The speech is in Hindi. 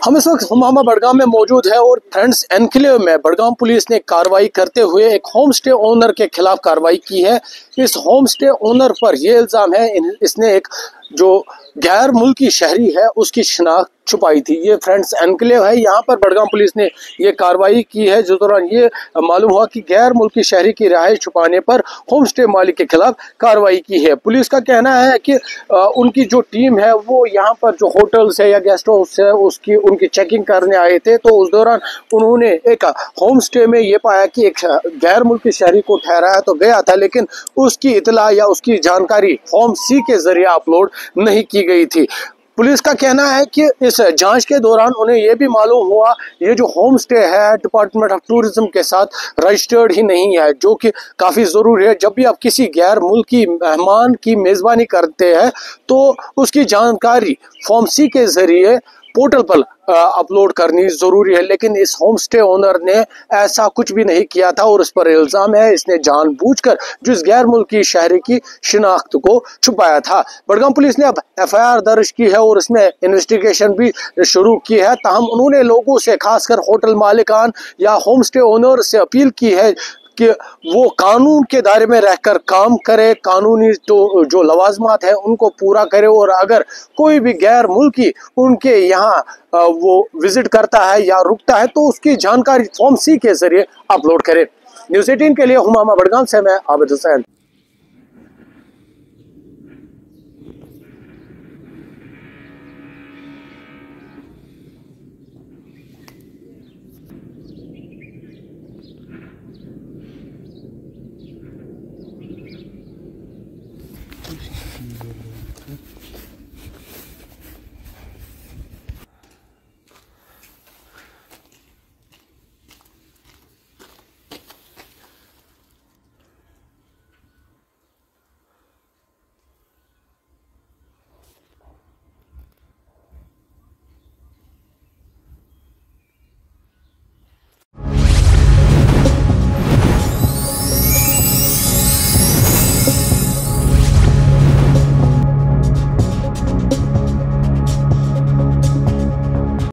हम इस वक्त हुमामा बडगाम में मौजूद है और फ्रेंड्स एनक्लेव में बडगाम पुलिस ने कार्रवाई करते हुए एक होम स्टे ओनर के खिलाफ कार्रवाई की है। इस होम स्टे ओनर पर यह इल्ज़ाम है इसने एक जो गैर मुल्की शहरी है उसकी शिनाख्त छुपाई थी। ये फ्रेंड्स एनक्लेव है, यहाँ पर बडगाम पुलिस ने ये कार्रवाई की है, जिस दौरान ये मालूम हुआ कि गैर मुल्की शहरी की रिहाइश छुपाने पर होम स्टे मालिक के खिलाफ कार्रवाई की है। पुलिस का कहना है कि उनकी जो टीम है वो यहाँ पर जो होटल्स है या गेस्ट हाउस है उनकी चेकिंग करने आए थे, तो उस दौरान उन्होंने एक होम स्टे में ये पाया कि एक गैर मुल्की शहरी को ठहराया तो गया था, लेकिन उसकी इतला या उसकी जानकारी फॉर्म सी के जरिए अपलोड नहीं की गई थी। पुलिस का कहना है कि इस जांच के दौरान उन्हें यह भी मालूम हुआ ये जो होम स्टे है डिपार्टमेंट ऑफ टूरिज्म के साथ रजिस्टर्ड ही नहीं है, जो कि काफ़ी ज़रूरी है। जब भी आप किसी गैर मुल्की मेहमान की मेज़बानी करते हैं तो उसकी जानकारी फॉर्म सी के ज़रिए पोर्टल पर अपलोड करनी ज़रूरी है, लेकिन इस होम स्टे ओनर ने ऐसा कुछ भी नहीं किया था और इस पर इल्ज़ाम है इसने जानबूझकर जिस गैर मुल्की शहरी की शिनाख्त को छुपाया था। बडगाम पुलिस ने अब FIR दर्ज की है और इसमें इन्वेस्टिगेशन भी शुरू की है। ताहम उन्होंने लोगों से, खासकर होटल मालिकान या होम स्टे ओनर से अपील की है कि वो कानून के दायरे में रहकर काम करे, कानूनी तो जो लवाजमात है उनको पूरा करे, और अगर कोई भी गैर मुल्की उनके यहाँ वो विजिट करता है या रुकता है तो उसकी जानकारी फॉर्म सी के जरिए अपलोड करे। न्यूज़ 18 के लिए हुमामा बडगाम से मैं आबिद हुसैन।